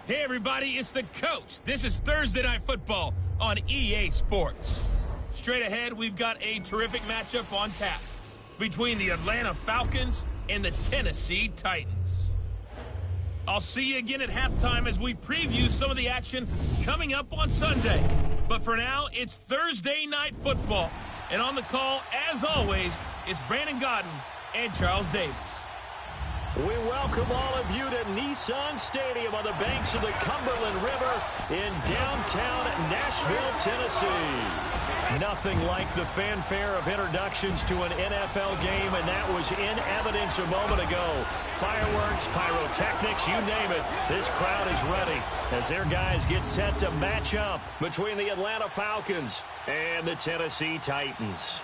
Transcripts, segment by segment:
Hey everybody, it's the coach. This is Thursday Night Football on EA Sports. Straight ahead, we've got a terrific matchup on tap between the Atlanta Falcons and the Tennessee Titans. I'll see you again at halftime as we preview some of the action coming up on Sunday. But for now, it's Thursday Night Football. And on the call, as always, is Brandon Godden and Charles Davis. We welcome all of you to Nissan Stadium on the banks of the Cumberland River in downtown Nashville, Tennessee. Nothing like the fanfare of introductions to an NFL game, and that was in evidence a moment ago. Fireworks, pyrotechnics, you name it. This crowd is ready as their guys get set to match up between the Atlanta Falcons and the Tennessee Titans.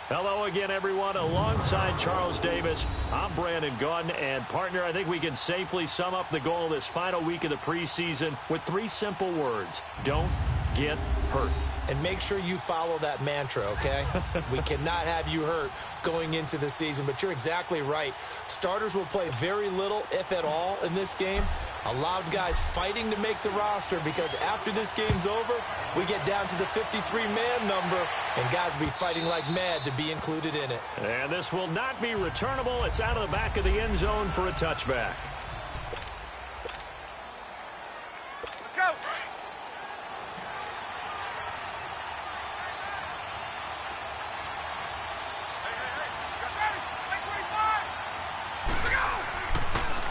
Hello again, everyone. Alongside Charles Davis, I'm Brandon Godden. And, partner, I think we can safely sum up the goal this final week of the preseason with 3 simple words. Don't get hurt. And make sure you follow that mantra, okay? We cannot have you hurt going into the season, but you're exactly right. Starters will play very little, if at all, in this game. A lot of guys fighting to make the roster because after this game's over, we get down to the 53-man number, and guys will be fighting like mad to be included in it. And this will not be returnable. It's out of the back of the end zone for a touchback. Let's go!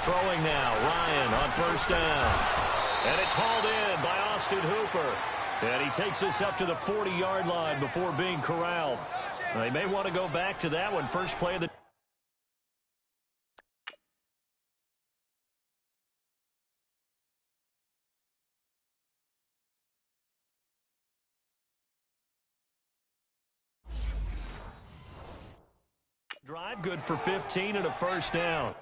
Throwing now, Ryan on first down. And it's hauled in by Austin Hooper. And he takes this up to the 40-yard line before being corralled. They may want to go back to that one. First play of the drive, good for 15 and a first down.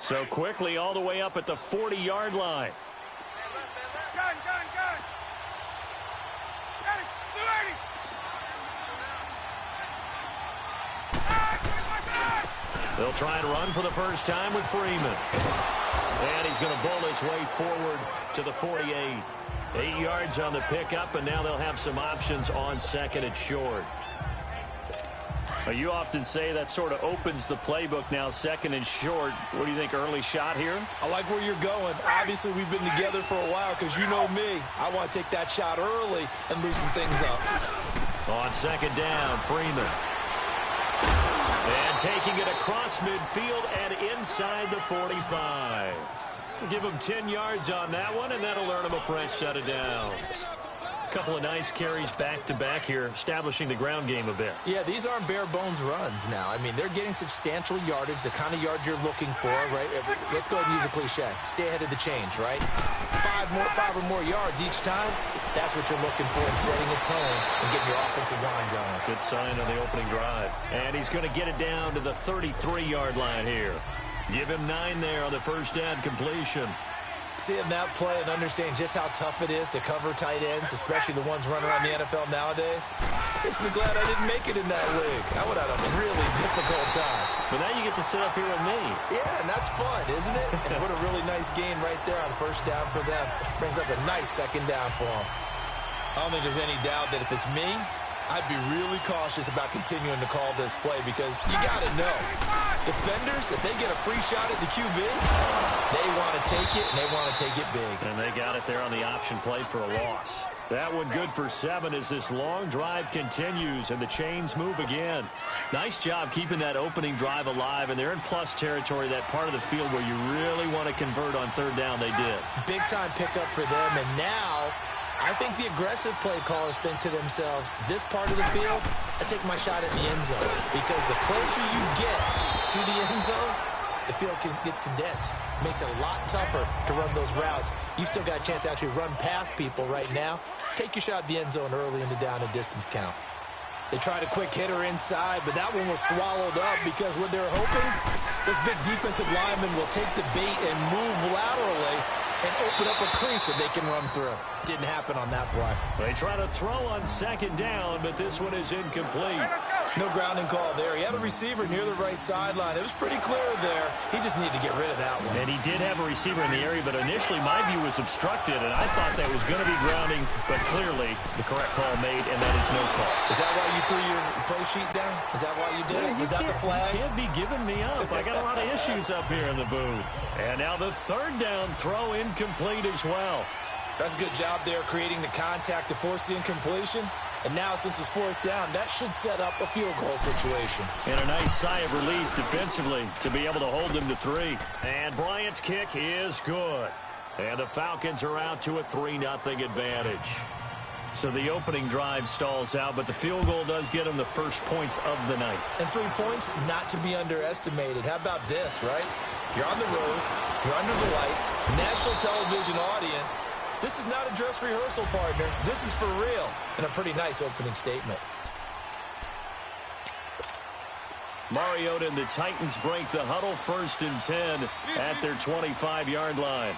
So quickly all the way up at the 40-yard line. Gun! They'll try and run for the first time with Freeman. And he's going to bowl his way forward to the 48. 8 yards on the pickup, and now they'll have some options on second and short. You often say that sort of opens the playbook now, second and short. What do you think, early shot here? I like where you're going. Obviously, we've been together for a while because you know me. I want to take that shot early and loosen things up. On second down, Freeman. And taking it across midfield and inside the 45. Give him 10 yards on that one, and that'll earn him a fresh set of downs. Couple of nice carries back-to-back here, establishing the ground game a bit. Yeah, these aren't bare-bones runs now. I mean, they're getting substantial yardage, the kind of yards you're looking for, right? Let's go ahead and use a cliche. Stay ahead of the change, right? 5 or more yards each time, that's what you're looking for in setting a tone and getting your offensive line going. Good sign on the opening drive. And he's going to get it down to the 33-yard line here. Give him 9 there on the first down completion. Seeing that play and understanding just how tough it is to cover tight ends, especially the ones running around the NFL nowadays, makes me glad I didn't make it in that league. I would have had a really difficult time. But now you get to sit up here with me. Yeah, and that's fun, isn't it? And what a really nice game right there on first down for them. Brings up a nice second down for them. I don't think there's any doubt that if it's me, I'd be really cautious about continuing to call this play because you got to know. Defenders, if they get a free shot at the QB, they want to take it, and they want to take it big. And they got it there on the option play for a loss. That one good for 7 as this long drive continues and the chains move again. Nice job keeping that opening drive alive, and they're in plus territory, that part of the field where you really want to convert on third down. They did. Big-time pickup for them, and now I think the aggressive play callers think to themselves, this part of the field, I take my shot at the end zone. Because the closer you get to the end zone, the field gets condensed. Makes it a lot tougher to run those routes. You still got a chance to actually run past people right now. Take your shot at the end zone early in the down and distance count. They tried a quick hitter inside, but that one was swallowed up because what they're hoping, those big defensive linemen will take the bait and move laterally and open up a crease that they can run through. Didn't happen on that play. They try to throw on second down, but this one is incomplete. No grounding call there. He had a receiver near the right sideline. It was pretty clear there. He just needed to get rid of that one. And he did have a receiver in the area, but initially my view was obstructed, and I thought that was going to be grounding, but clearly the correct call made, and that is no call. Is that why you threw your play sheet down? Is that why you did it? Was that the flag? You can't be giving me up. I got a lot of issues up here in the booth. And now the third down throw incomplete as well. That's a good job there creating the contact to force the incompletion. And now, since it's fourth down, that should set up a field goal situation. And a nice sigh of relief defensively to be able to hold them to 3. And Bryant's kick is good. And the Falcons are out to a 3-0 advantage. So the opening drive stalls out, but the field goal does get them the first points of the night. And 3 points, not to be underestimated. How about this, right? You're on the road. You're under the lights. National television audience. This is not a dress rehearsal, partner. This is for real. And a pretty nice opening statement. Mariota and the Titans break the huddle, 1st and 10 at their 25-yard line.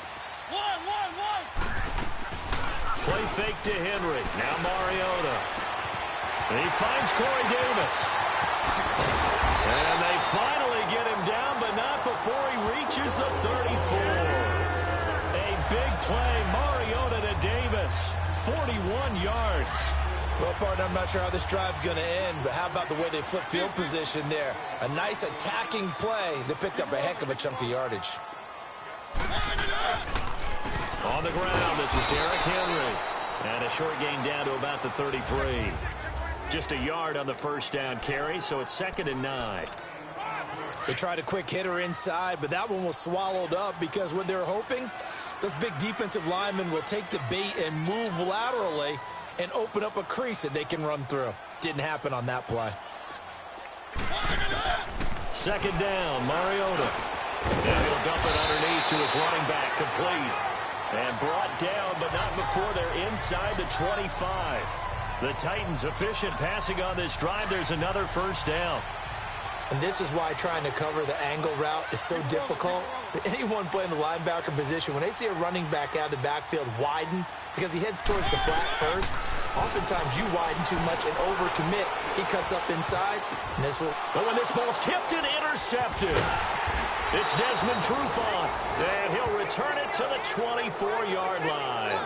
Play fake to Henry. Now Mariota. And he finds Corey Davis. And they finally get him down, but not before he reaches the 34. A big play. Mariota to Davis. 41 yards. Well, partner, I'm not sure how this drive's going to end, but how about the way they flip field position there? A nice attacking play that picked up a heck of a chunk of yardage. On the ground, this is Derrick Henry. And a short gain down to about the 33. Just a yard on the first down carry, so it's 2nd and 9. They tried a quick hitter inside, but that one was swallowed up because what they're hoping, those big defensive linemen will take the bait and move laterally and open up a crease that they can run through. Didn't happen on that play. 2nd down, Mariota. And he'll dump it underneath to his running back, complete. And brought down, but not before they're inside the 25. The Titans efficient passing on this drive. There's another 1st down. And this is why trying to cover the angle route is so difficult. Anyone playing the linebacker position, when they see a running back out of the backfield widen, because he heads towards the flat first, oftentimes you widen too much and overcommit. He cuts up inside, and this will... But when this ball's tipped and intercepted, it's Desmond Trufant, and he'll return it to the 24-yard line.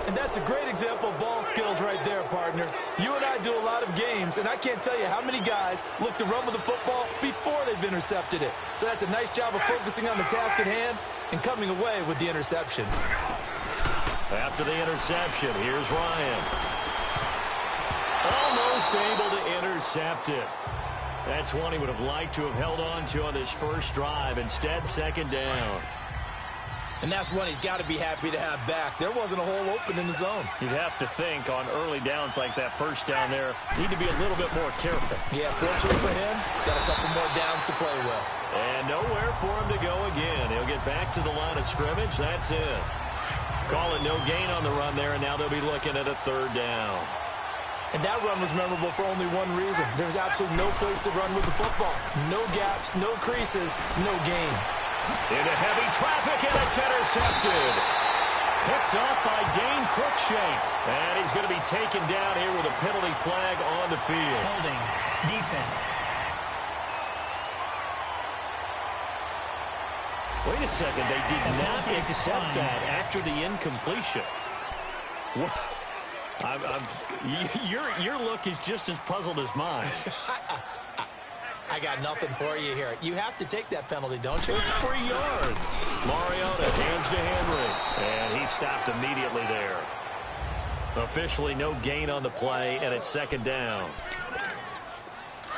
And that's a great example of ball skills right there, partner. You and I do a lot of games, and I can't tell you how many guys look to run with the football before they've intercepted it. So that's a nice job of focusing on the task at hand and coming away with the interception. After the interception, here's Ryan. Almost able to intercept it. That's one he would have liked to have held on to on this first drive. Instead, 2nd down. And that's one he's got to be happy to have back. There wasn't a hole open in the zone. You'd have to think on early downs like that first down there, need to be a little bit more careful. Yeah, fortunately for him, got a couple more downs to play with. And nowhere for him to go again. He'll get back to the line of scrimmage. That's it. Call it no gain on the run there, and now they'll be looking at a 3rd down. And that run was memorable for only one reason. There's absolutely no place to run with the football. No gaps, no creases, no gain. Into heavy traffic, and it's intercepted. Picked up by Dane Cruikshank. And he's going to be taken down here with a penalty flag on the field. Holding. Defense. Wait a second. They did not accept that after the incompletion. What? Your look is just as puzzled as mine. I got nothing for you here. You have to take that penalty, don't you? It's 3 yards. Mariota hands to Henry. And he stopped immediately there. Officially no gain on the play, and it's 2nd down.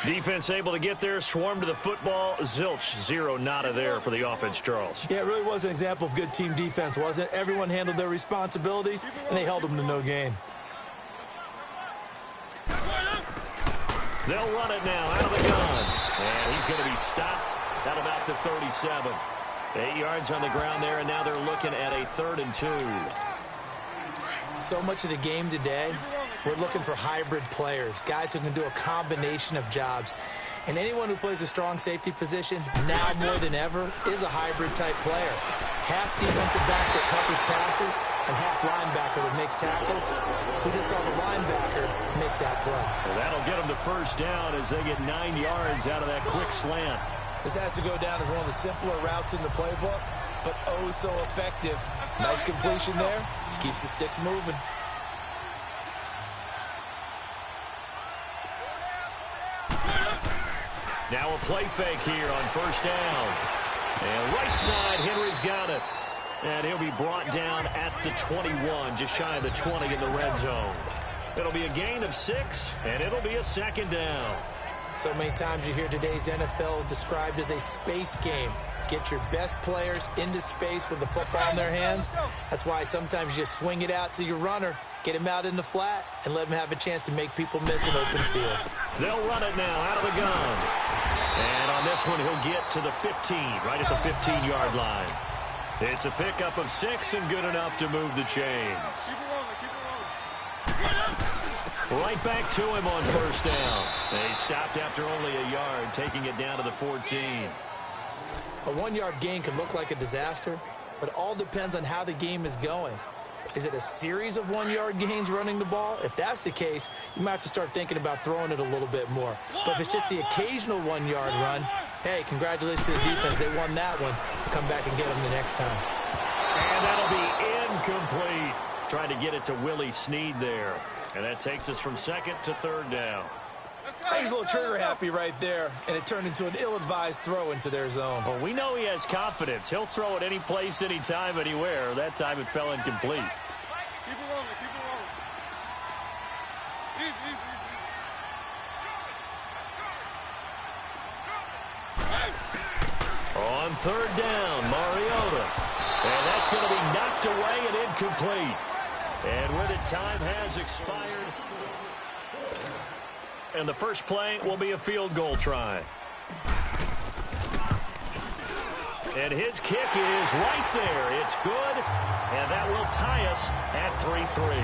Defense able to get there, swarm to the football. Zilch, 0 nada there for the offense, Charles. Yeah, it really was an example of good team defense, wasn't it? Everyone handled their responsibilities, and they held them to no gain. They'll run it now out of the gun. And he's going to be stopped at about the 37. 8 yards on the ground there, and now they're looking at a 3rd and 2. So much of the game today, we're looking for hybrid players, guys who can do a combination of jobs. And anyone who plays a strong safety position, now more than ever, is a hybrid-type player. Half defensive back that covers passes, and half linebacker that makes tackles. We just saw the linebacker make that play. Well, that'll get them to first down as they get 9 yards out of that quick slant. This has to go down as one of the simpler routes in the playbook, but oh so effective. Nice completion there. Keeps the sticks moving. Now a play fake here on first down. And right side, Henry's got it. And he'll be brought down at the 21, just shy of the 20 in the red zone. It'll be a gain of 6, and it'll be a second down. So many times you hear today's NFL described as a space game. Get your best players into space with the football in their hands. That's why sometimes you swing it out to your runner, get him out in the flat, and let him have a chance to make people miss an open field. They'll run it now out of the gun. And on this one, he'll get to the 15, right at the 15-yard line. It's a pickup of 6 and good enough to move the chains. Right back to him on first down. He stopped after only a yard, taking it down to the 14. A 1-yard gain can look like a disaster, but it all depends on how the game is going. Is it a series of 1-yard gains running the ball? If that's the case, you might have to start thinking about throwing it a little bit more. But if it's just the occasional 1-yard run, hey, congratulations to the defense. They won that one. Come back and get them the next time. And that'll be incomplete. Trying to get it to Willie Snead there. And that takes us from second to third down. He's a little trigger happy right there, and it turned into an ill-advised throw into their zone. Well, we know he has confidence. He'll throw it any place, anytime, anywhere. That time it fell incomplete. Keep it rolling, keep it rolling. Easy, easy, easy. On third down, Mariota. And that's going to be knocked away and incomplete. And with it, time has expired. And the first play will be a field goal try. And his kick is right there. It's good, and that will tie us at 3-3.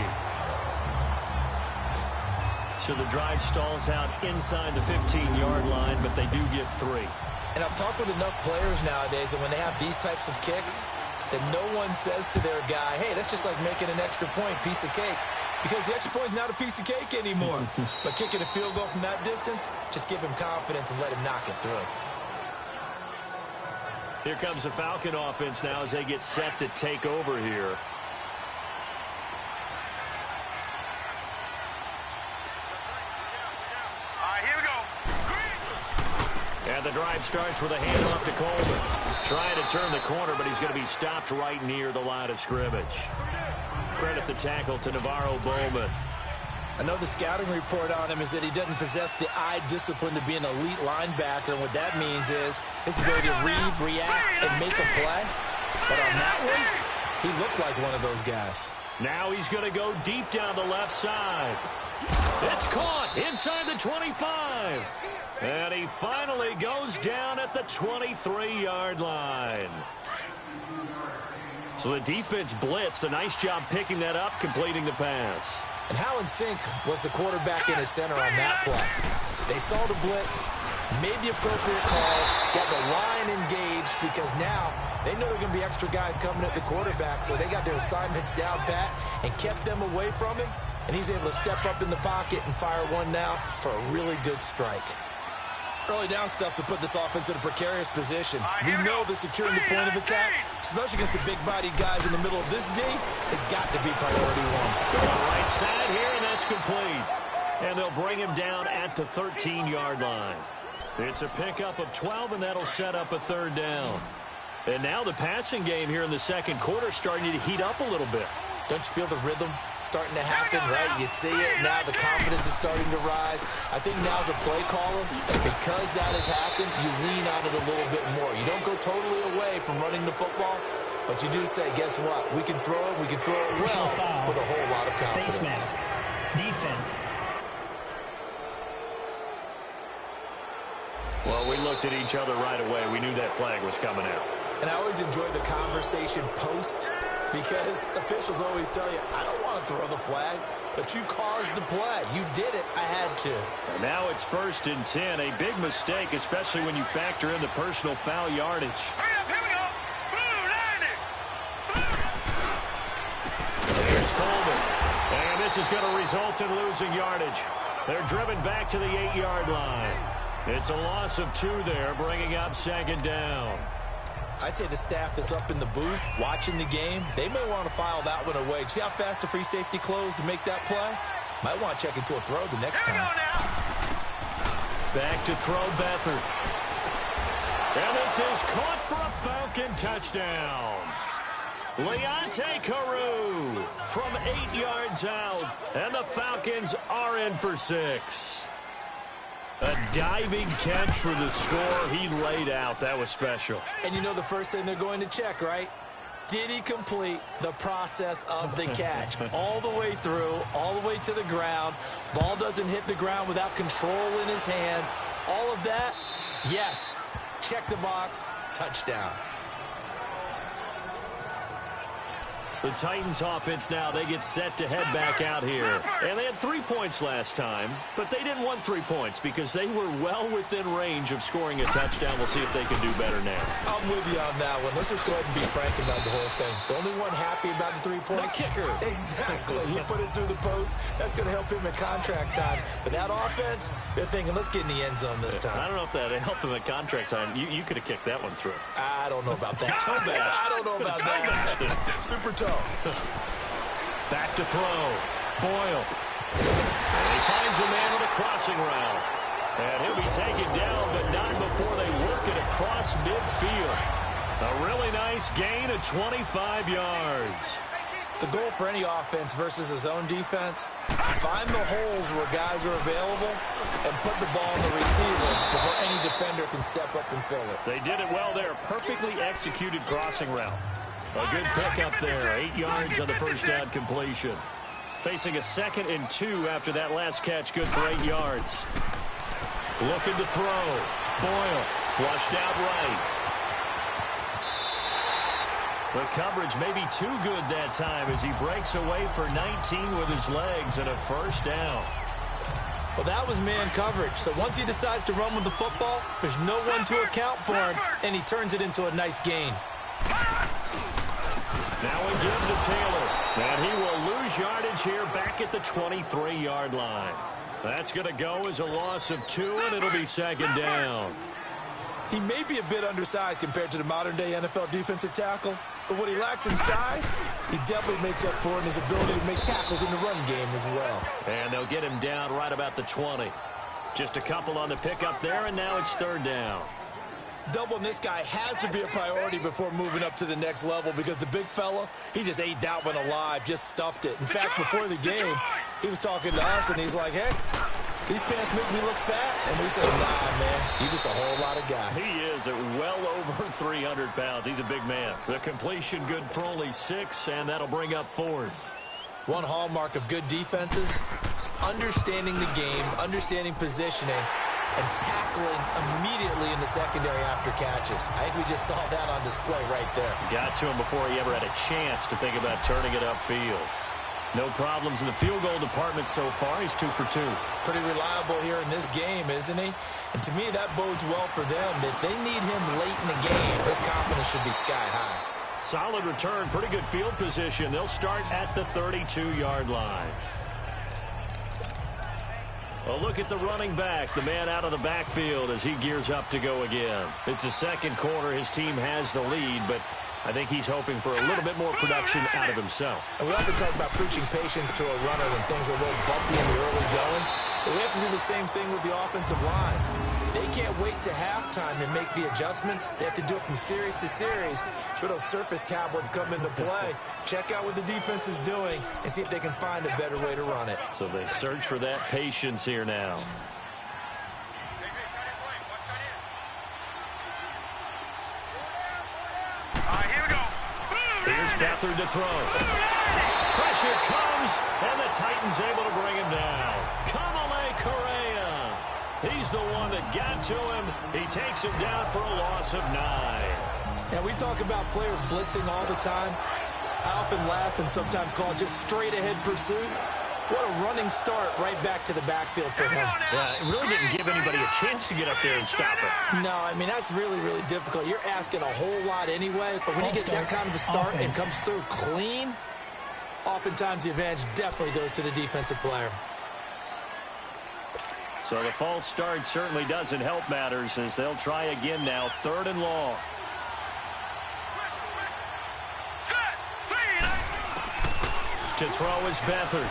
So the drive stalls out inside the 15-yard line, but they do get 3. And I've talked with enough players nowadays that when they have these types of kicks, that no one says to their guy, hey, that's just like making an extra point, piece of cake. Because the extra point is not a piece of cake anymore. But kicking a field goal from that distance, just give him confidence and let him knock it through. Here comes the Falcon offense now as they get set to take over here. Here we go. And the drive starts with a handoff to Coleman. Trying to turn the corner, but he's going to be stopped right near the line of scrimmage. Credit the tackle to Navarro Bowman. I know the scouting report on him is that he doesn't possess the eye discipline to be an elite linebacker. And what that means is his ability to read, react, and make a play. But on that one, he looked like one of those guys. Now he's going to go deep down the left side. It's caught inside the 25. And he finally goes down at the 23-yard line. So the defense blitzed. A nice job picking that up, completing the pass. And how in sync was the quarterback in his center on that play? They saw the blitz, made the appropriate calls, got the line engaged because now they know there are going to be extra guys coming at the quarterback, so they got their assignments down pat and kept them away from him, and he's able to step up in the pocket and fire one now for a really good strike. Early down stuffs will put this offense in a precarious position. We know that securing the point of attack, especially against the big-bodied guys in the middle of this D, has got to be priority one. Go on the right side here, and that's complete. And they'll bring him down at the 13-yard line. It's a pickup of 12, and that'll set up a third down. And now the passing game here in the second quarter starting to heat up a little bit. Don't you feel the rhythm starting to happen, right? You see it, now the confidence is starting to rise. I think now as a play caller, because that has happened, you lean on it a little bit more. You don't go totally away from running the football, but you do say, guess what? We can throw it well with a whole lot of confidence. Face mask. Defense. Well, we looked at each other right away. We knew that flag was coming out. And I always enjoy the conversation post, because officials always tell you, I don't want to throw the flag. but you caused the play. You did it. I had to. And now it's 1st and 10. A big mistake, especially when you factor in the personal foul yardage. Hurry up, here we go. Blue, 90. There's Coleman. And this is going to result in losing yardage. They're driven back to the 8-yard line. It's a loss of 2 there, bringing up 2nd down. I'd say the staff that's up in the booth watching the game, they may want to file that one away. See how fast the free safety closed to make that play? Might want to check into a throw the next time. Back to throw Beathard. And this is caught for a Falcon touchdown. Leonte Carew from 8 yards out. And the Falcons are in for 6. A diving catch for the score. He laid out. That was special. And you know the first thing they're going to check, right? Did he complete the process of the catch? All the way through, all the way to the ground. Ball doesn't hit the ground without control in his hands. All of that, yes. Check the box, touchdown. The Titans offense now, they get set to head back out here. And they had 3 points last time, but they didn't want 3 points because they were well within range of scoring a touchdown. We'll see if they can do better now. I'm with you on that one. Let's just go ahead and be frank about the whole thing. The only one happy about the 3-point? The kicker. Exactly. He put it through the post. That's going to help him in contract time. But that offense, they're thinking, let's get in the end zone this time. I don't know if that helped him at contract time. You could have kicked that one through. I don't know about that. I don't know about that. Super toe. Back to throw. Boyle. And he finds a man with a crossing route. And he'll be taken down, but not before they work it across midfield. A really nice gain of 25 yards. The goal for any offense versus a zone defense, find the holes where guys are available and put the ball in the receiver before any defender can step up and fill it. They did it well there. Perfectly executed crossing route. A good pickup there. 8 yards on the first down completion. Facing a 2nd and 2 after that last catch. Good for 8 yards. Looking to throw. Boyle flushed out right. The coverage may be too good that time as he breaks away for 19 with his legs and a first down. Well, that was man coverage. So once he decides to run with the football, there's no one to account for him, and he turns it into a nice gain. Now again to Taylor. And he will lose yardage here back at the 23-yard line. That's going to go as a loss of 2, and it'll be 2nd down. He may be a bit undersized compared to the modern-day NFL defensive tackle, but what he lacks in size, he definitely makes up for in his ability to make tackles in the run game as well. And they'll get him down right about the 20. Just a couple on the pickup there, and now it's 3rd down. Doubling this guy has to be a priority before moving up to the next level because the big fella, he just ate that one alive, just stuffed it. In fact, before the game, he was talking to us, and he's like, hey, these pants make me look fat. And we said, nah, man, you're just a whole lot of guy. He is at well over 300 pounds. He's a big man. The completion good for only 6, and that'll bring up 4th. One hallmark of good defenses is understanding the game, understanding positioning, and tackling immediately in the secondary after catches. I think we just saw that on display right there. Got to him before he ever had a chance to think about turning it upfield. No problems in the field goal department so far. He's 2 for 2. Pretty reliable here in this game, isn't he? And to me, that bodes well for them. If they need him late in the game, his confidence should be sky high. Solid return, pretty good field position. They'll start at the 32-yard line. A look at the running back, the man out of the backfield as he gears up to go again. It's the 2nd quarter. His team has the lead, but I think he's hoping for a little bit more production out of himself. And we often talk about preaching patience to a runner when things are a little bumpy in the early going, but we have to do the same thing with the offensive line. They can't wait to halftime and make the adjustments. They have to do it from series to series. So those surface tablets come into play. Check out what the defense is doing and see if they can find a better way to run it. So they search for that patience here now. Here we go. Here's Beathard to throw. Pressure comes, and the Titans able to bring him down. Kamale Correa. He's the one that got to him. He takes him down for a loss of 9. Now, we talk about players blitzing all the time. I often laugh and sometimes call it just straight-ahead pursuit. What a running start right back to the backfield for him. Yeah, it really didn't give anybody a chance to get up there and stop it. No, I mean, that's really, really difficult. You're asking a whole lot anyway, but when he gets that kind of a start and comes through clean, oftentimes the advantage definitely goes to the defensive player. So the false start certainly doesn't help matters as they'll try again now, 3rd and long. To throw is Beathard.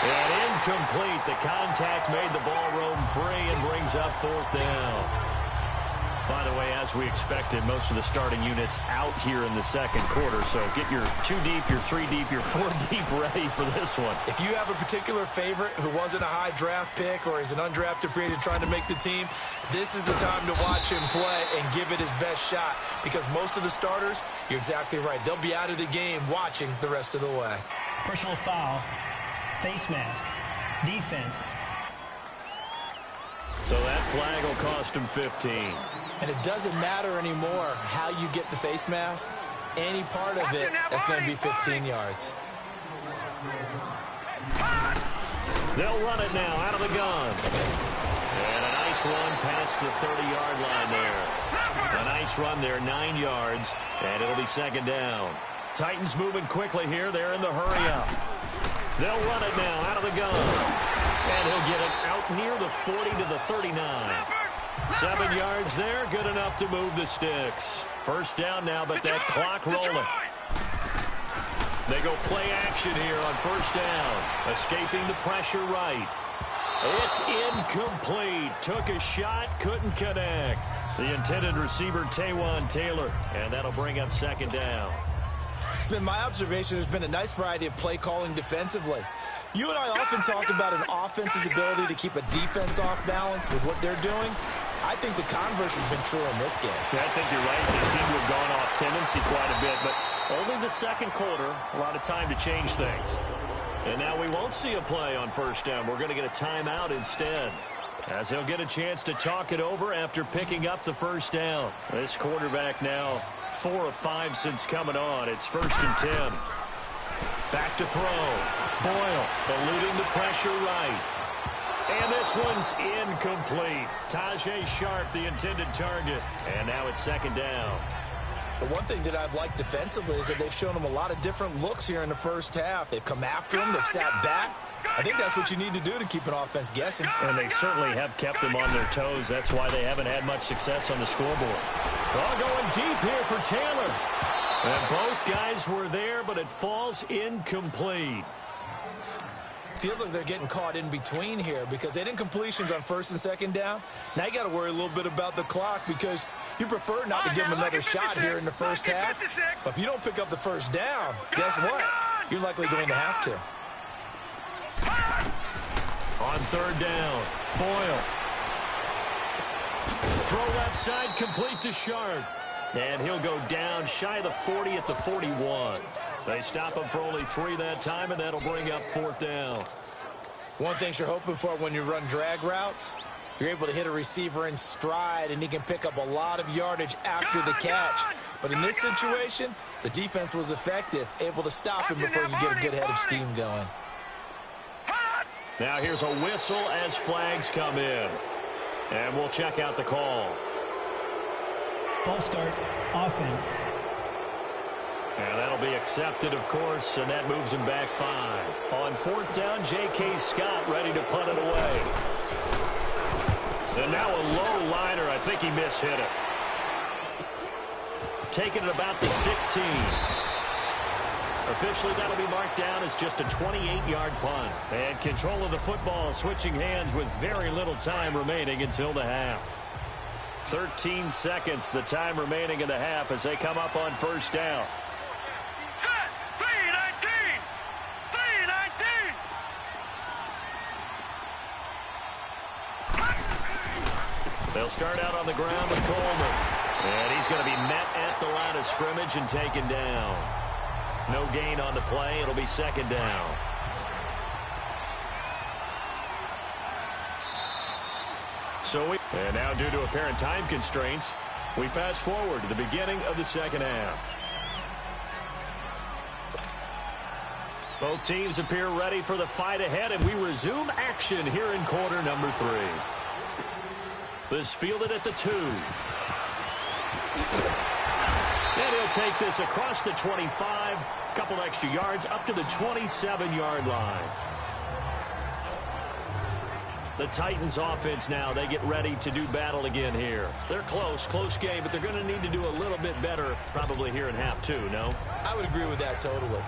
And incomplete. The contact made the ball roam free and brings up 4th down. By the way, as we expected, most of the starting units out here in the second quarter. So get your 2 deep, your 3 deep, your 4 deep ready for this one. If you have a particular favorite who wasn't a high draft pick or is an undrafted free agent trying to make the team, this is the time to watch him play and give it his best shot. Because most of the starters, you're exactly right, they'll be out of the game watching the rest of the way. Personal foul. Face mask. Defense. So that flag will cost him 15. And it doesn't matter anymore how you get the face mask. Any part of it, that's going to be 15 yards. They'll run it now out of the gun. And a nice run past the 30-yard line there. A nice run there, 9 yards, and it'll be 2nd down. Titans moving quickly here. They're in the hurry-up. They'll run it now out of the gun. And he'll get it out near the 40 to the 39. 7 yards there, good enough to move the sticks. 1st down now, but that clock rolling. They go play action here on 1st down. Escaping the pressure right. It's incomplete. Took a shot, couldn't connect. The intended receiver, Taywan Taylor, and that'll bring up 2nd down. It's been my observation there's been a nice variety of play calling defensively. You and I often talk about an offense's ability to keep a defense off balance with what they're doing. I think the converse has been true in this game. Yeah, I think you're right. They seem to have gone off tendency quite a bit, but only the second quarter, a lot of time to change things. And now we won't see a play on 1st down. We're going to get a timeout instead, as he'll get a chance to talk it over after picking up the 1st down. This quarterback now 4 of 5 since coming on. It's 1st and 10. Back to throw. Boyle eluding the pressure right. And this one's incomplete. Tajay Sharp, the intended target. And now it's 2nd down. The one thing that I've liked defensively is that they've shown him a lot of different looks here in the 1st half. They've come after him. They've sat back. I think that's what you need to do to keep an offense guessing. And they certainly have kept them on their toes. That's why they haven't had much success on the scoreboard. Ball going deep here for Taylor. And both guys were there, but it falls incomplete. Feels like they're getting caught in between here because they didn't completions on 1st and 2nd down. Now you got to worry a little bit about the clock because you prefer not to give them another shot here in the 1st half. But if you don't pick up the 1st down, guess what? You're likely going to have to. On 3rd down, Boyle. Throw left side, complete to Sharp. And he'll go down shy of the 40 at the 41. They stop him for only 3 that time, and that'll bring up 4th down. One thing you're hoping for when you run drag routes, you're able to hit a receiver in stride, and he can pick up a lot of yardage after the catch. But in this situation, the defense was effective, able to stop him before you get a good head of steam going. Now here's a whistle as flags come in. And we'll check out the call. False start, offense. And that'll be accepted, of course, and that moves him back 5. On 4th down, J.K. Scott ready to punt it away. And now a low liner. I think he mishit it. Taking it about the 16. Officially, that'll be marked down as just a 28-yard punt. And control of the football switching hands with very little time remaining until the half. 13 seconds, the time remaining in the half as they come up on 1st down. Set, 3-19. 3-19. They'll start out on the ground with Coleman. And he's going to be met at the line of scrimmage and taken down. No gain on the play. It'll be 2nd down. And now due to apparent time constraints, we fast forward to the beginning of the 2nd half. Both teams appear ready for the fight ahead, and we resume action here in quarter number 3. This fielded at the 2. And he'll take this across the 25, a couple extra yards up to the 27-yard line. The Titans offense now, they get ready to do battle again here. They're close game, but they're going to need to do a little bit better probably here in half 2, no? I would agree with that totally.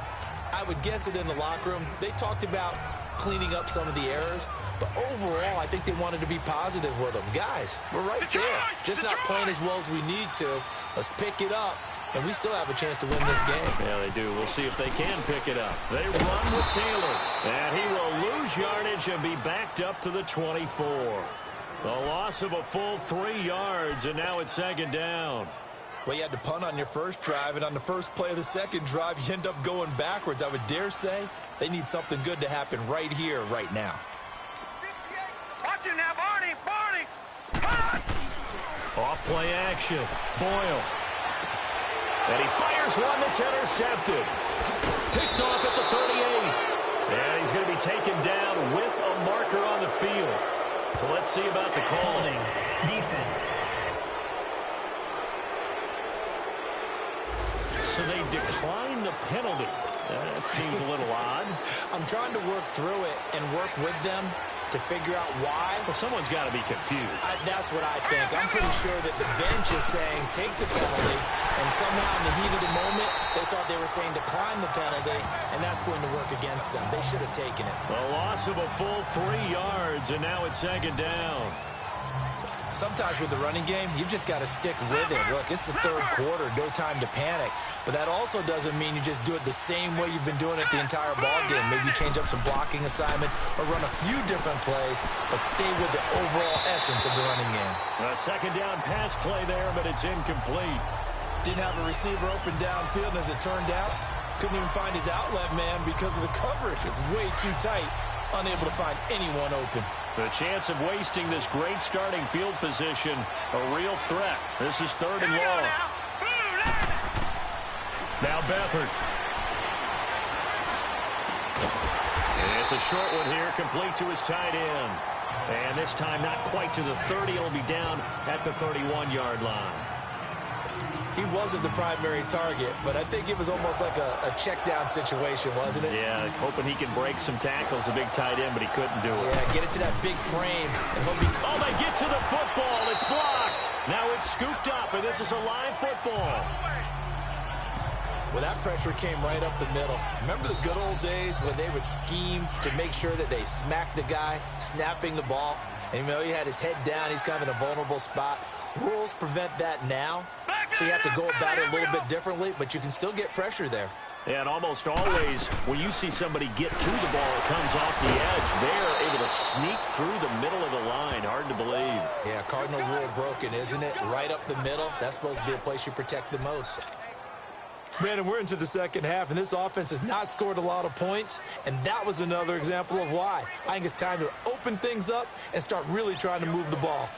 I would guess it in the locker room. They talked about cleaning up some of the errors, but overall, I think they wanted to be positive with them. Guys, we're right there. Just not playing as well as we need to. Let's pick it up, and we still have a chance to win this game. Yeah, they do. We'll see if they can pick it up. They run with Taylor, and he will lose yardage and be backed up to the 24. The loss of a full 3 yards, and now it's second down. Well, you had to punt on your first drive, and on the first play of the second drive, you end up going backwards. I would dare say they need something good to happen right here, right now. Watch it now, Barney! Off play action. Boyle. And he fires one that's intercepted. Picked off at the 38. And he's going to be taken down with a marker on the field. So let's see about the call. Holding. Defense. So they decline the penalty. That seems a little odd. I'm trying to work through it and work with them to figure out why. Well, someone's got to be confused. That's what I think. I'm pretty sure that the bench is saying take the penalty, and somehow in the heat of the moment, they thought they were saying decline the penalty, and that's going to work against them. They should have taken it. The loss of a full 3 yards, and now it's second down. Sometimes with the running game, you've just got to stick with it. Look, it's the third quarter, no time to panic. But that also doesn't mean you just do it the same way you've been doing it the entire ball game. Maybe change up some blocking assignments or run a few different plays, but stay with the overall essence of the running game. A second down pass play there, but it's incomplete. Didn't have a receiver open downfield, and as it turned out, couldn't even find his outlet man because of the coverage. It was way too tight, unable to find anyone open. The chance of wasting this great starting field position, a real threat. This is third and long. Now Beathard. And it's a short one here, complete to his tight end. And this time not quite to the 30. It'll be down at the 31-yard line. He wasn't the primary target, but I think it was almost like a check-down situation, wasn't it? Yeah, hoping he can break some tackles, a big tight end, but he couldn't do it. Yeah, get it to that big frame. And hope he... Oh, they get to the football. It's blocked. Now it's scooped up, and this is a live football. Well, that pressure came right up the middle. Remember the good old days when they would scheme to make sure that they smacked the guy, snapping the ball? And, you know, he had his head down. He's kind of in a vulnerable spot. Rules prevent that now, so you have to go about it a little bit differently, but you can still get pressure there. And almost always, when you see somebody get to the ball, it comes off the edge. They're able to sneak through the middle of the line. Hard to believe. Yeah, cardinal rule broken, isn't it? Right up the middle. That's supposed to be a place you protect the most. Brandon, we're into the second half, and this offense has not scored a lot of points, and that was another example of why. I think it's time to open things up and start really trying to move the ball.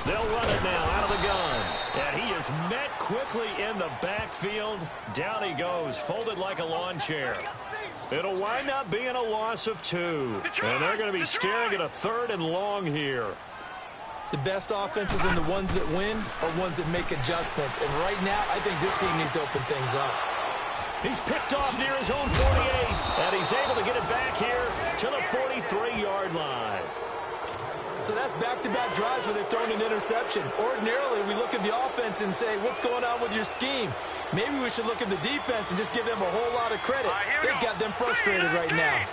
They'll run it now out of the gun. And he is met quickly in the backfield. Down he goes, folded like a lawn chair. It'll wind up being a loss of 2. And they're going to be staring at a third and long here. The best offenses and the ones that win are ones that make adjustments. And right now, I think this team needs to open things up. He's picked off near his own 48. And he's able to get it back here to the 43-yard line. So that's back-to-back drives where they've thrown an interception. Ordinarily, we look at the offense and say, what's going on with your scheme? Maybe we should look at the defense and just give them a whole lot of credit. They've got them frustrated right now.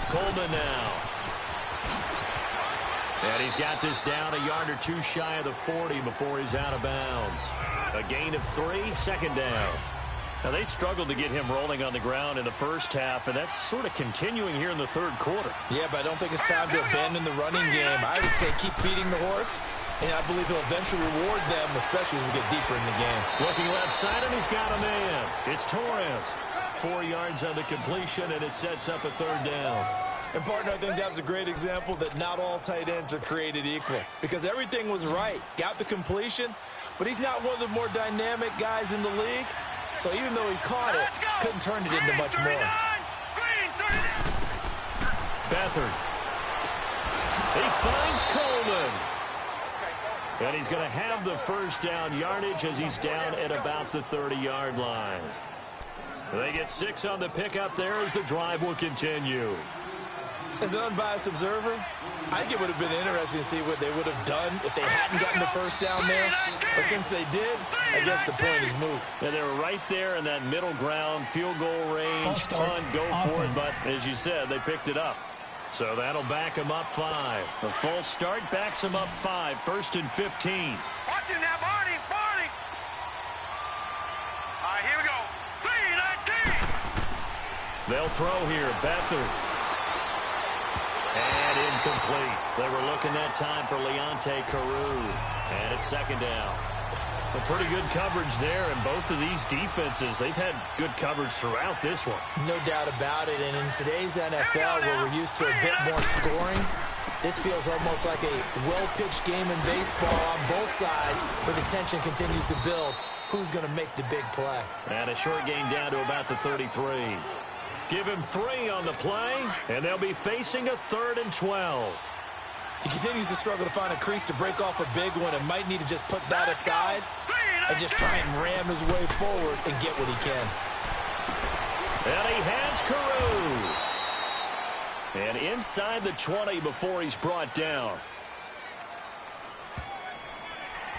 Coleman now. And he's got this down a yard or two shy of the 40 before he's out of bounds. A gain of 3, second down. Now, they struggled to get him rolling on the ground in the first half, and that's sort of continuing here in the third quarter. Yeah, but I don't think it's time to abandon the running game. I would say keep feeding the horse, and I believe he'll eventually reward them, especially as we get deeper in the game. Looking left side, and he's got a man. It's Torres. 4 yards on the completion, and it sets up a third down. And, partner, I think that was a great example that not all tight ends are created equal because everything was right. Got the completion, but he's not one of the more dynamic guys in the league. So even though he caught it, couldn't turn it into much more. Beathard. He finds Coleman. And he's going to have the first down yardage as he's down at about the 30-yard line. They get 6 on the pickup there as the drive will continue. As an unbiased observer, I think it would have been interesting to see what they would have done if they hadn't gotten the first down there. But since they did, I guess the point is moot. Yeah, they were right there in that middle ground, field goal range, punt, go for it. But as you said, they picked it up. So that'll back them up 5. The full start backs them up 5, 1st and 15. Watch it now, Barney, Barney. All right, here we go. 3-19. They'll throw here, Beathard. And incomplete. They were looking that time for Leonte Carew. And it's 2nd down. A pretty good coverage there, and both of these defenses, they've had good coverage throughout this one. No doubt about it, and in today's NFL, where we're used to a bit more scoring, this feels almost like a well-pitched game in baseball on both sides, where the tension continues to build. Who's going to make the big play? And a short gain down to about the 33. Give him 3 on the play, and they'll be facing a 3rd and 12. He continues to struggle to find a crease to break off a big one and might need to just put that aside and just try and ram his way forward and get what he can. And he has Carew. And inside the 20 before he's brought down.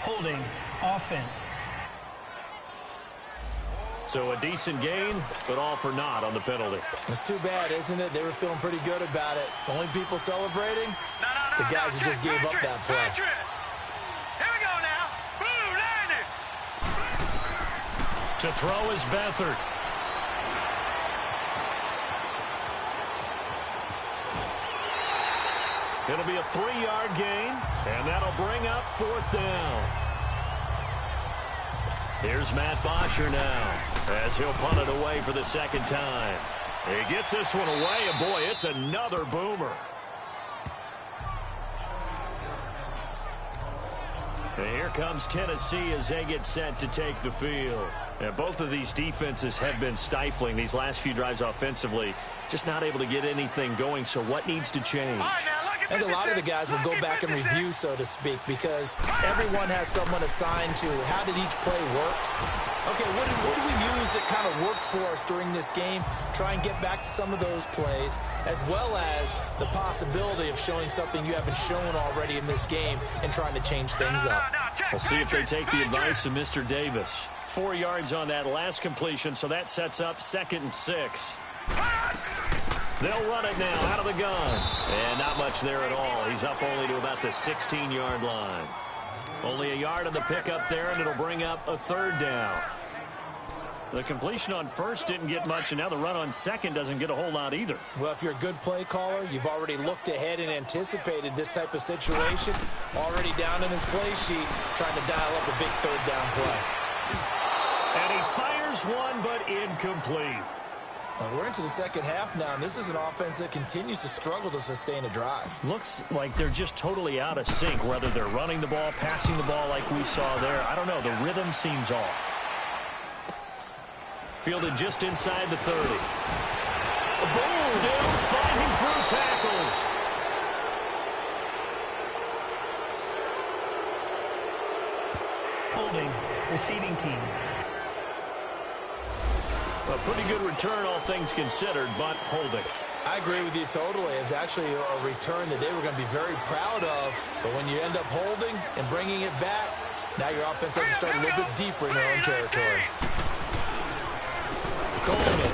Holding offense. So a decent gain, but all for naught on the penalty. It's too bad, isn't it? They were feeling pretty good about it. Only people celebrating? The guys who just gave up that play. Here we go now. Blue 90. To throw is Beathard. It'll be a 3-yard gain, and that'll bring up 4th down. Here's Matt Bosher now, as he'll punt it away for the 2nd time. He gets this one away, and boy, it's another boomer. And here comes Tennessee as they get set to take the field. And both of these defenses have been stifling these last few drives offensively. Just not able to get anything going, so what needs to change? I think a lot of the guys will go back and review, so to speak, because everyone has someone assigned to how did each play work. Okay, what did we use that kind of worked for us during this game? Try and get back to some of those plays, as well as the possibility of showing something you haven't shown already in this game and trying to change things up. We'll see if they take the advice of Mr. Davis. 4 yards on that last completion, so that sets up 2nd and 6. They'll run it now out of the gun. And not much there at all. He's up only to about the 16-yard line. Only a yard on the pickup there, and it'll bring up a 3rd down. The completion on 1st didn't get much, and now the run on 2nd doesn't get a whole lot either. Well, if you're a good play caller, you've already looked ahead and anticipated this type of situation. Already down in his play sheet, trying to dial up a big 3rd down play. And he fires one, but incomplete. We're into the 2nd half now, and this is an offense that continues to struggle to sustain a drive. Looks like they're just totally out of sync, whether they're running the ball, passing the ball like we saw there. I don't know. The rhythm seems off. Fielded just inside the 30. Boom! Still fighting through tackles. Holding receiving team. A pretty good return, all things considered, but holding. I agree with you totally. It's actually a return that they were going to be very proud of. But when you end up holding and bringing it back, now your offense has to start a little bit deeper in their own territory. Coleman.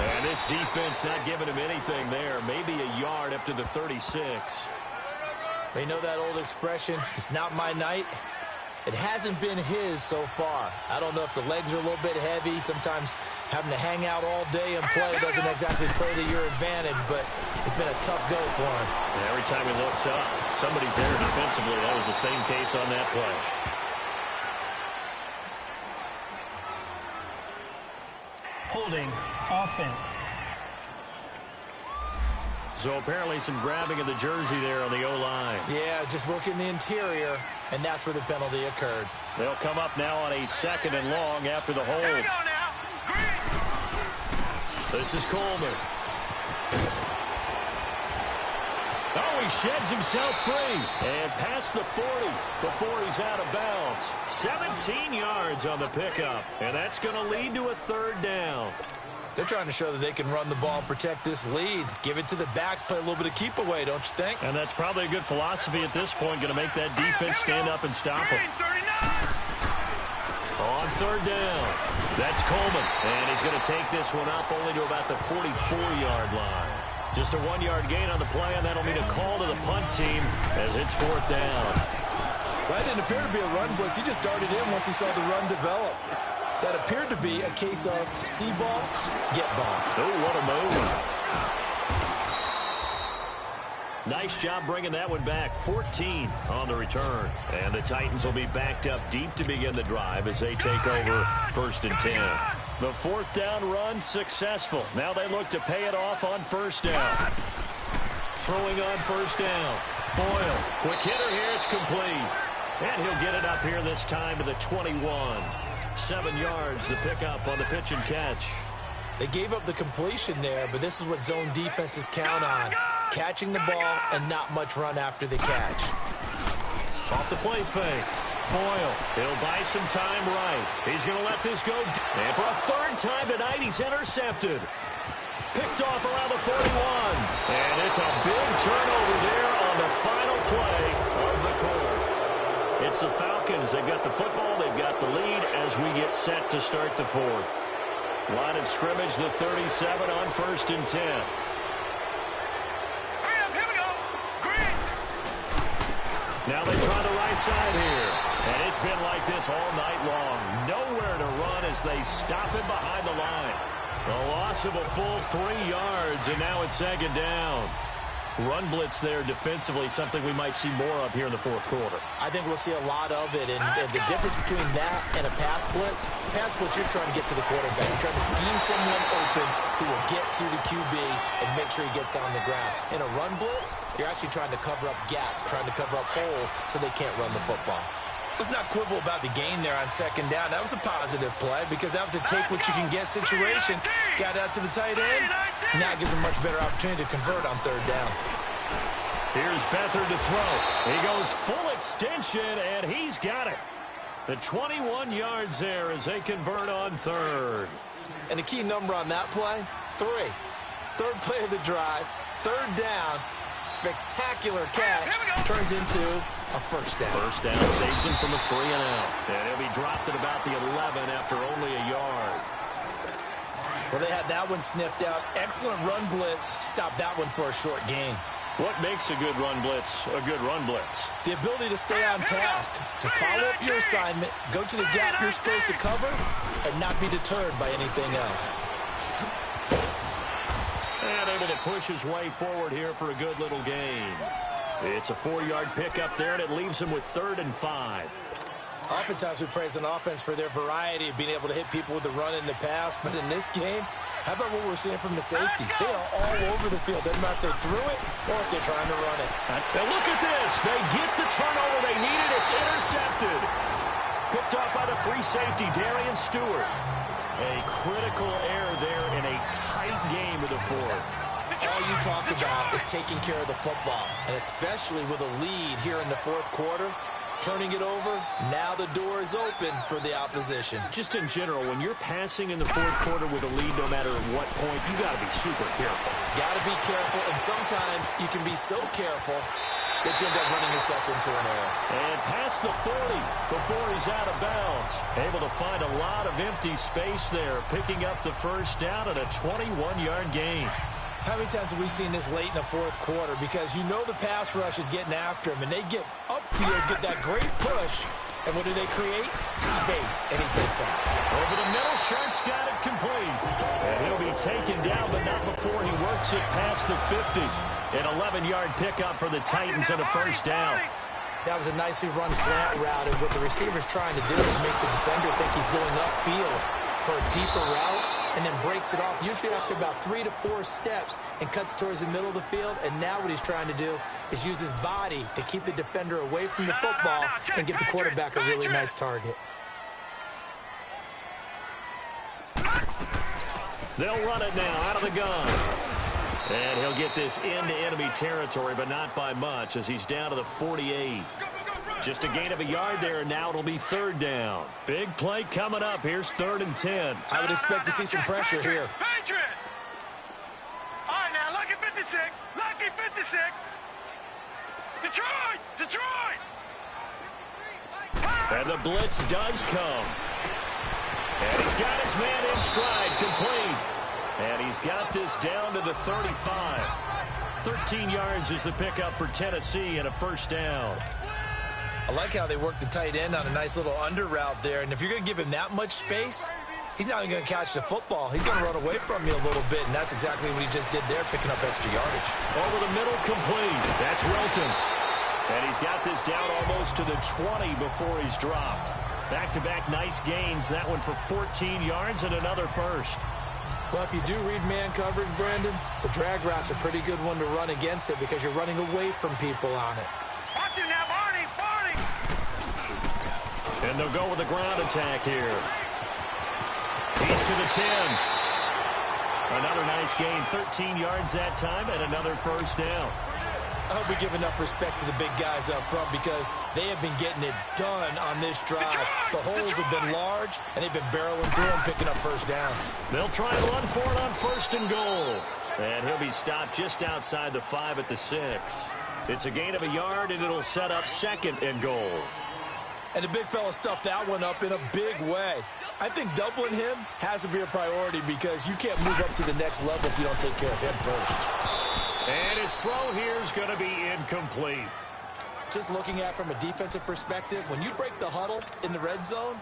And this defense not giving him anything there. Maybe a yard up to the 36. They know that old expression, it's not my night. It hasn't been his so far. I don't know if the legs are a little bit heavy. Sometimes having to hang out all day and play doesn't exactly play to your advantage, but it's been a tough go for him. And every time he looks up, somebody's there defensively. That was the same case on that play. Holding offense. So apparently some grabbing of the jersey there on the O-line. Yeah, just working the interior, and that's where the penalty occurred. They'll come up now on a 2nd and long after the hold. Here we go now. Green. This is Coleman. Oh, he sheds himself free and past the 40 before he's out of bounds. 17 yards on the pickup, and that's going to lead to a 3rd down. They're trying to show that they can run the ball and protect this lead. Give it to the backs, play a little bit of keep away, don't you think? And that's probably a good philosophy at this point, going to make that defense stand up and stop them. On 3rd down, that's Coleman, and he's going to take this one up only to about the 44-yard line. Just a 1-yard gain on the play, and that'll mean a call to the punt team as it's 4th down. Well, that didn't appear to be a run blitz. He just darted in once he saw the run develop. That appeared to be a case of see ball, get ball. Oh, what a move. Nice job bringing that one back. 14 on the return. And the Titans will be backed up deep to begin the drive as they take over 1st and 10. The 4th down run successful. Now they look to pay it off on 1st down. Throwing on 1st down. Boyle, quick hitter here, it's complete. And he'll get it up here this time to the 21. 7 yards, the pickup on the pitch and catch. They gave up the completion there, but this is what zone defenses count on. Catching the ball and not much run after the catch. Off the play fake. Boyle, he'll buy some time right. He's going to let this go. And for a 3rd time tonight, he's intercepted. Picked off around the 41. And it's a big turnover there on the final play of the quarter. It's the Falcons. They've got the football. They've got the lead as we get set to start the 4th. Line of scrimmage, the 37 on 1st and 10. Here we go. Green. Now they try the right side here. And it's been like this all night long. Nowhere to run as they stop him behind the line. A loss of a full 3 yards, and now it's 2nd down. Run blitz there defensively, something we might see more of here in the 4th quarter. I think we'll see a lot of it, and the difference between that and a pass blitz, you're trying to get to the quarterback. You're trying to scheme someone open who will get to the QB and make sure he gets on the ground. In a run blitz, you're actually trying to cover up gaps, trying to cover up holes so they can't run the football. Let's not quibble about the gain there on 2nd down. That was a positive play because that was a take-what-you-can-get situation. Got out to the tight end. Now it gives him a much better opportunity to convert on 3rd down. Here's Beathard to throw. He goes full extension, and he's got it. The 21 yards there as they convert on 3rd. And the key number on that play, 3. 3rd play of the drive, 3rd down. Spectacular catch turns into a 1st down. 1st down saves him from a 3 and out. And he'll be dropped at about the 11 after only a yard. Well, they had that one sniffed out. Excellent run blitz. Stopped that one for a short gain. What makes a good run blitz a good run blitz? The ability to stay on task, to follow up your assignment, go to the gap you're supposed to cover, and not be deterred by anything else. And able to push his way forward here for a good little gain. It's a 4-yard pickup there, and it leaves him with 3rd and 5. Oftentimes we praise an offense for their variety of being able to hit people with the run in the pass, but in this game, how about what we're seeing from the safeties? They are all over the field. Doesn't matter if they threw it or if they're trying to run it. Now look at this. They get the turnover they needed. It's intercepted. Picked off by the free safety, Darian Stewart. A critical error there in a tight game of the 4th. All you talk about is taking care of the football, and especially with a lead here in the 4th quarter, turning it over, now the door is open for the opposition. Just in general, when you're passing in the 4th quarter with a lead, no matter at what point, you got to be super careful. Got to be careful, and sometimes you can be so careful that you end up running yourself into an error. And past the 40 before he's out of bounds. Able to find a lot of empty space there, picking up the 1st down at a 21-yard gain. How many times have we seen this late in the 4th quarter? Because you know the pass rush is getting after him, and they get upfield, get that great push, and what do they create? Space, and he takes off. Over the middle, Sharp's got it complete. And he'll be taken down, but not before he works it past the 50. An 11-yard pickup for the Titans and a 1st down. That was a nicely run slant route, and what the receiver's trying to do is make the defender think he's going upfield for a deeper route. and then breaks it off, usually after about 3 to 4 steps, and cuts towards the middle of the field. And now what he's trying to do is use his body to keep the defender away from the football and give the quarterback a really nice target. They'll run it now out of the gun. And he'll get this into enemy territory, but not by much, as he's down to the 48. Just a gain of a yard there, and now it'll be 3rd down. Big play coming up. Here's 3rd and 10. I would expect to see some pressure here. Patriot! All right, now, lucky 56. Lucky 56. Detroit! Detroit! And the blitz does come. And he's got his man in stride, complete. And he's got this down to the 35. 13 yards is the pickup for Tennessee and a 1st down. I like how they work the tight end on a nice little under route there. And if you're going to give him that much space, he's not even going to catch the football. He's going to run away from you a little bit, and that's exactly what he just did there, picking up extra yardage. Over the middle, complete. That's Wilkins. And he's got this down almost to the 20 before he's dropped. Back-to-back nice gains. That one for 14 yards and another 1st. Well, if you do read man coverage, Brandon, the drag route's a pretty good one to run against it because you're running away from people on it. Watch him now, Barney! Barney! And they'll go with the ground attack here. He's to the 10. Another nice gain, 13 yards that time, and another 1st down. I hope we give enough respect to the big guys up front because they have been getting it done on this drive. The holes have been large, and they've been barreling through them, picking up 1st downs. They'll try and run for it on 1st and goal. And he'll be stopped just outside the 5 at the 6. It's a gain of a yard, and it'll set up 2nd and goal. And the big fella stuffed that one up in a big way. I think doubling him has to be a priority because you can't move up to the next level if you don't take care of him first. And his throw here is going to be incomplete. Just looking at it from a defensive perspective, when you break the huddle in the red zone,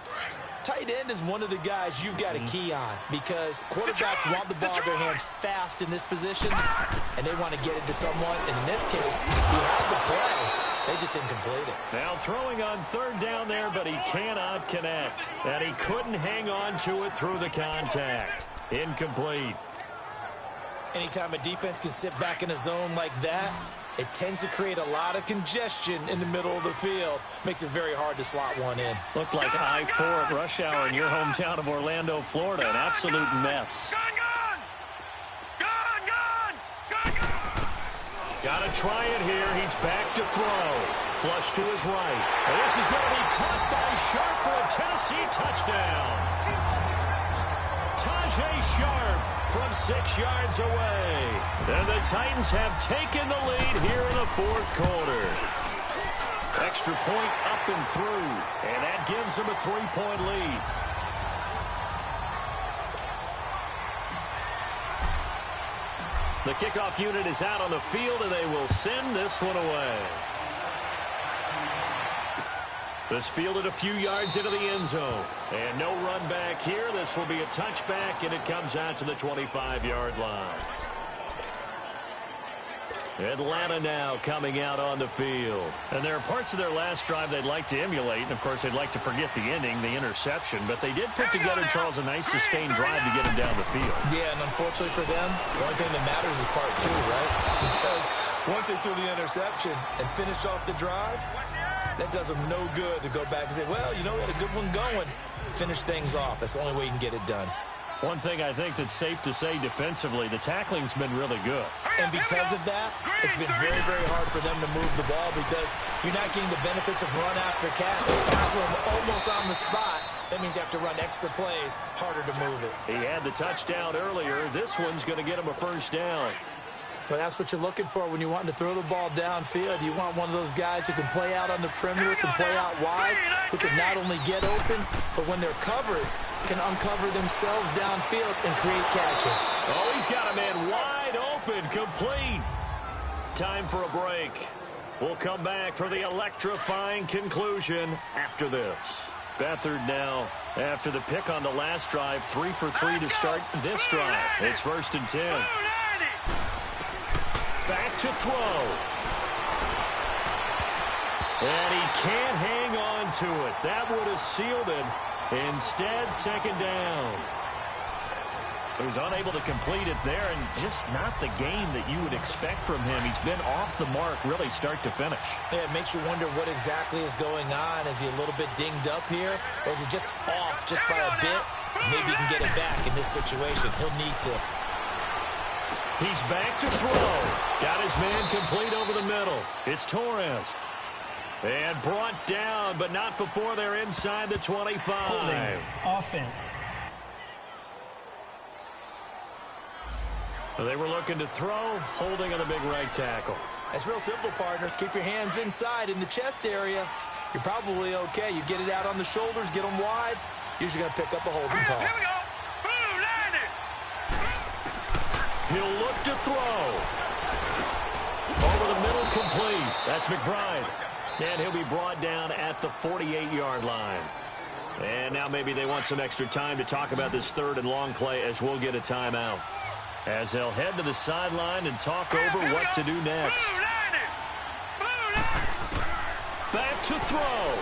tight end is one of the guys you've got a key on because quarterbacks want the ball in their hands fast in this position, and they want to get it to someone. And in this case, he had the play. They just didn't complete it. Now throwing on 3rd down there, but he cannot connect. And he couldn't hang on to it through the contact. Incomplete. Anytime a defense can sit back in a zone like that, it tends to create a lot of congestion in the middle of the field. Makes it very hard to slot one in. Looked like I-4 at rush hour in your hometown of Orlando, Florida. An absolute mess. Gun! Gun! Gun! Gun! Gun! Got to try it here. He's back to throw. Flush to his right. And this is going to be caught by Sharp for a Tennessee touchdown. Tajay Sharp from 6 yards away. And the Titans have taken the lead here in the 4th quarter. Extra point up and through. And that gives them a 3-point lead. The kickoff unit is out on the field, and they will send this one away. This fielded a few yards into the end zone. And no run back here. This will be a touchback, and it comes out to the 25-yard line. Atlanta now coming out on the field. And there are parts of their last drive they'd like to emulate. And, of course, they'd like to forget the ending, the interception. But they did put together, Charles, a nice sustained drive to get him down the field. Yeah, and unfortunately for them, the only thing that matters is part 2, right? Because once they threw the interception and finished off the drive, that does them no good to go back and say, well, you know, we had a good one going. Finish things off. That's the only way you can get it done. One thing I think that's safe to say defensively, the tackling's been really good. And because of that, it's been very, very hard for them to move the ball because you're not getting the benefits of run after catch. You tackle them almost on the spot. That means you have to run extra plays, harder to move it. He had the touchdown earlier. This one's going to get him a 1st down. Well, that's what you're looking for when you want to throw the ball downfield. You want one of those guys who can play out on the perimeter, can play out wide, who can not only get open, but when they're covered, can uncover themselves downfield and create catches. Oh, he's got a man wide open, complete. Time for a break. We'll come back for the electrifying conclusion after this. Beathard now, after the pick on the last drive, 3 for 3 to start this drive. It's 1st and 10. Back to throw. And he can't hang on to it. That would have sealed it. Instead, 2nd down. He was unable to complete it there, and just not the game that you would expect from him. He's been off the mark really start to finish. Yeah, it makes you wonder what exactly is going on. Is he a little bit dinged up here, or is he just off just by a bit? Maybe he can get it back in this situation. He'll need to. He's back to throw. Got his man complete over the middle. It's Torres. And brought down, but not before they're inside the 25. Holding. Offense. They were looking to throw, holding on the big right tackle. It's real simple, partner. Keep your hands inside in the chest area. You're probably okay. You get it out on the shoulders, get them wide. Usually going to pick up a holding call. Here we go. Boom, landed. He'll look to throw. Over the middle, complete. That's McBride. And he'll be brought down at the 48-yard line. And now maybe they want some extra time to talk about this third and long play as we'll get a timeout. As they'll head to the sideline and talk over what to do next. Back to throw.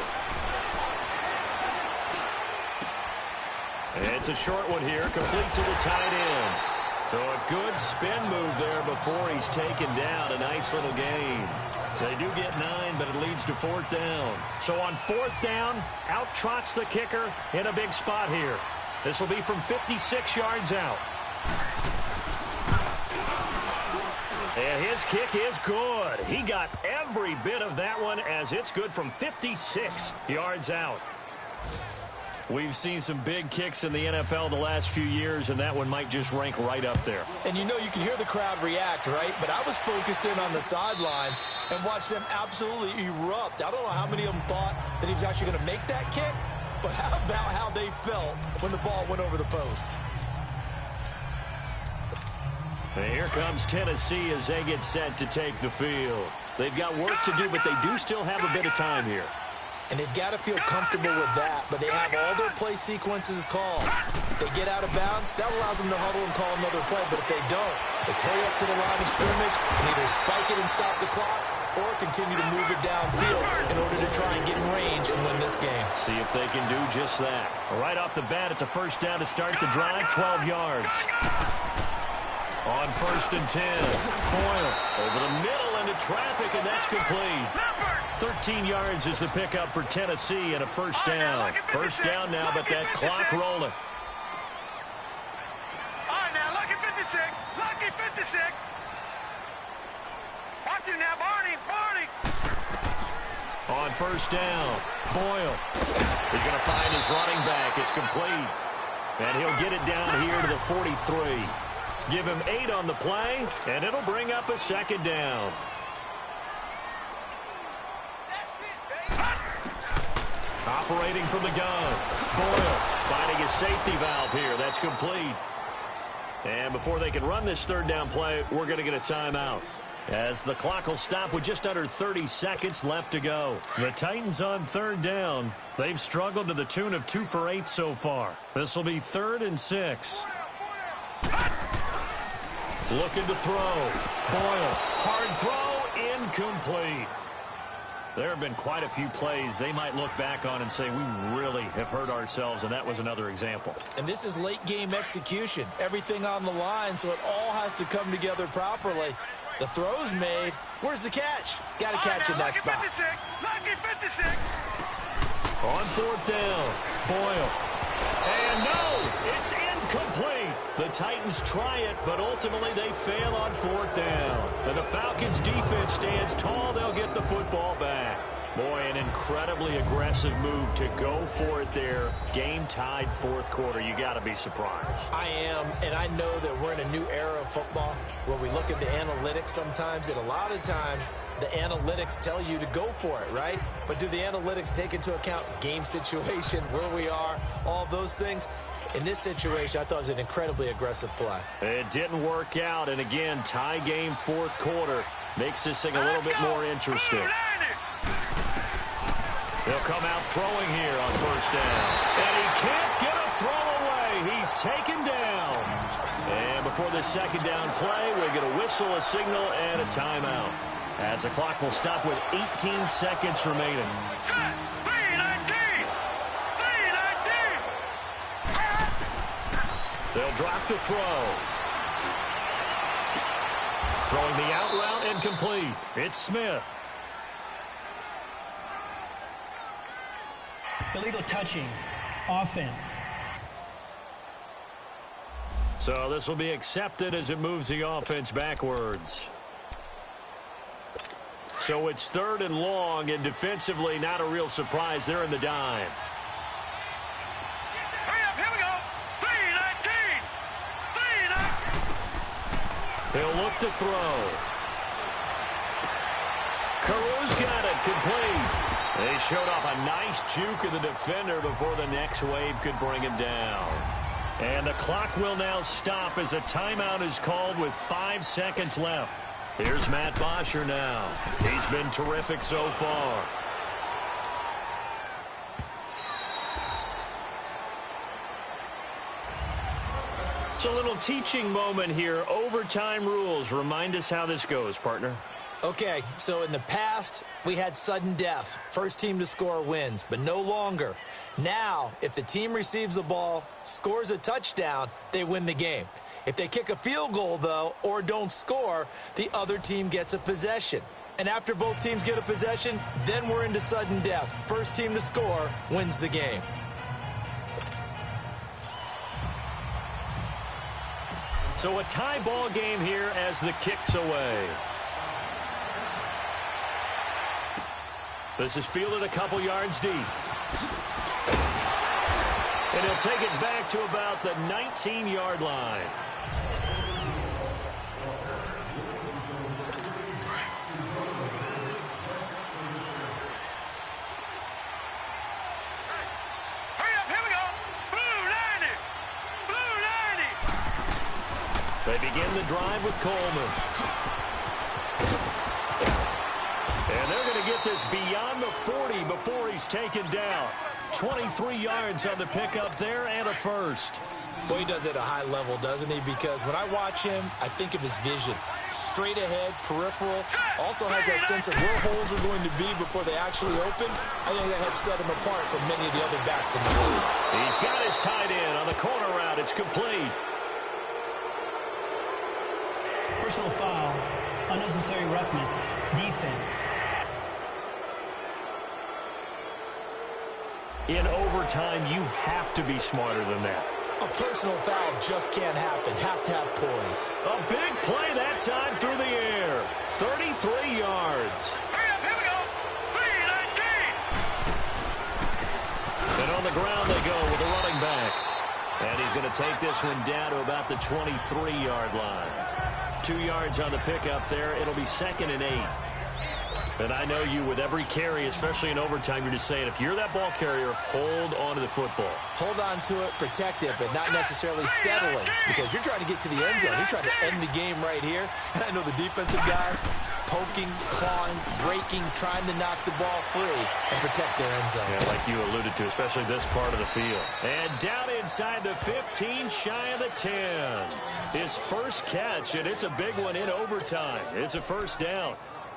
It's a short one here, complete to the tight end. So a good spin move there before he's taken down. A nice little gain. They do get 9, but it leads to 4th down. So on 4th down, out trots the kicker in a big spot here. This will be from 56 yards out. And his kick is good. He got every bit of that one as it's good from 56 yards out. We've seen some big kicks in the NFL the last few years, and that one might just rank right up there. And you know you can hear the crowd react, right? But I was focused in on the sideline and watched them absolutely erupt. I don't know how many of them thought that he was actually going to make that kick, but how about how they felt when the ball went over the post? And here comes Tennessee as they get set to take the field. They've got work to do, but they do still have a bit of time here. And they've got to feel comfortable with that, but they have all their play sequences called. If they get out of bounds, that allows them to huddle and call another play, but if they don't, it's hurry up to the line of scrimmage and either spike it and stop the clock or continue to move it downfield in order to try and get in range and win this game. See if they can do just that. Right off the bat, it's a first down to start the drive, 12 yards. On 1st and 10, Boyle over the middle into traffic, and that's complete. 13 yards is the pickup for Tennessee and a first down. First down now, but that clock rolling. All right, now, lucky 56. Lucky 56. Watch it now, Barney. On first down, Boyle. He's going to find his running back. It's complete. And he'll get it down here to the 43. Give him 8 on the play, and it'll bring up a second down. Operating from the gun. Boyle finding his safety valve here. That's complete. And before they can run this third down play, we're going to get a timeout, as the clock will stop with just under 30 seconds left to go. The Titans on third down. They've struggled to the tune of 2 for 8 so far. This will be 3rd and 6. Looking to throw. Boyle. Hard throw. Incomplete. There have been quite a few plays they might look back on and say, we really have hurt ourselves, and that was another example. And this is late game execution. Everything on the line, so it all has to come together properly. The throw's made. Where's the catch? Got to catch in that spot. Lucky 56. On 4th down, Boyle. And no, it's incomplete. The Titans try it, but ultimately they fail on 4th down. And the Falcons defense stands tall. They'll get the football back. Boy, an incredibly aggressive move to go for it there. Game tied 4th quarter. You got to be surprised. I am, and I know that we're in a new era of football where we look at the analytics sometimes, and a lot of time the analytics tell you to go for it, right? But do the analytics take into account game situation, where we are, all those things? In this situation, I thought it was an incredibly aggressive play. It didn't work out, and again, tie game 4th quarter makes this thing a little bit more interesting. They'll come out throwing here on 1st down. And he can't get a throw away. He's taken down. And before the second down play, we're going to whistle a signal and a timeout, as the clock will stop with 18 seconds remaining. They'll drop to throw. Throwing the out route incomplete. It's Smith. Illegal touching. Offense. So this will be accepted as it moves the offense backwards. So it's 3rd and long, and defensively not a real surprise. They're in the dime. Hurry up, here we go. 3-19. He'll look to throw. Caru's got it, complete. They showed off a nice juke of the defender before the next wave could bring him down. And the clock will now stop as a timeout is called with 5 seconds left. Here's Matt Bosher now. He's been terrific so far. It's a little teaching moment here. Overtime rules. Remind us how this goes, partner. Okay, so in the past, we had sudden death. First team to score wins, but no longer. Now, if the team receives the ball, scores a touchdown, they win the game. If they kick a field goal, though, or don't score, the other team gets a possession. And after both teams get a possession, then we're into sudden death. First team to score wins the game. So a tie ball game here as the kick's away. This is fielded a couple yards deep. And he'll take it back to about the 19-yard line. Hurry up, here we go. Blue 90. Blue 90. They begin the drive with Coleman. And they're going to get this beyond the 40 before he's taken down. 23 yards on the pickup there and a first. Well, he does it at a high level, doesn't he? Because when I watch him, I think of his vision. Straight ahead, peripheral. Also has that sense of where holes are going to be before they actually open. I think that helps set him apart from many of the other backs in the league. He's got his tight end on the corner route. It's complete. Personal foul. Unnecessary roughness. Defense. In overtime, you have to be smarter than that. A personal foul just can't happen. Have to have poise. A big play that time through the air. 33 yards. Hurry up, here we go. 3-19. And on the ground they go with the running back. And he's going to take this one down to about the 23-yard line. 2 yards on the pickup there. It'll be 2nd and 8. And I know you, with every carry, especially in overtime, you're just saying, if you're that ball carrier, hold on to the football. Hold on to it, protect it, but not necessarily settling, because you're trying to get to the end zone. You're trying to end the game right here. And I know the defensive guys poking, clawing, breaking, trying to knock the ball free and protect their end zone. Yeah, like you alluded to, especially this part of the field. And down inside the 15, shy of the 10. His first catch, and it's a big one in overtime. It's a first down.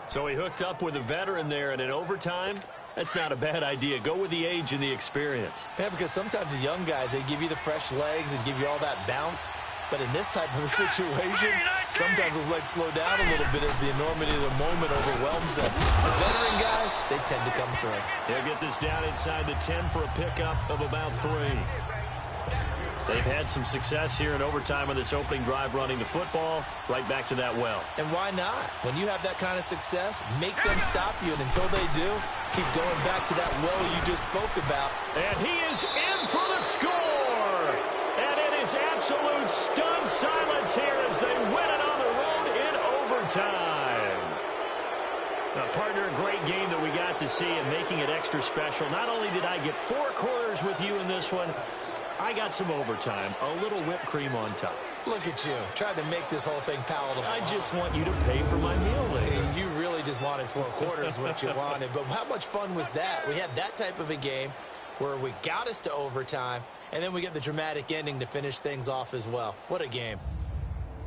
So he hooked up with a veteran there, and in overtime, that's not a bad idea. Go with the age and the experience. Yeah, because sometimes the young guys, they give you the fresh legs and give you all that bounce. But in this type of a situation, sometimes those legs slow down a little bit as the enormity of the moment overwhelms them. The veteran guys, they tend to come through. They'll get this down inside the 10 for a pickup of about 3. They've had some success here in overtime on this opening drive running the football. Right back to that well. And why not? When you have that kind of success, make them stop you. And until they do, keep going back to that well you just spoke about. And he is in for the score. And it is absolute stunned silence here as they win it on the road in overtime. Now, partner, a great game that we got to see and making it extra special. Not only did I get 4 quarters with you in this one, I got some overtime, a little whipped cream on top. Look at you, trying to make this whole thing palatable. I just want you to pay for my meal later. You really just wanted 4 quarters, what you wanted. But how much fun was that? We had that type of a game where we got us to overtime, and then we get the dramatic ending to finish things off as well. What a game.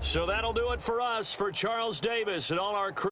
So that'll do it for us, for Charles Davis and all our crew.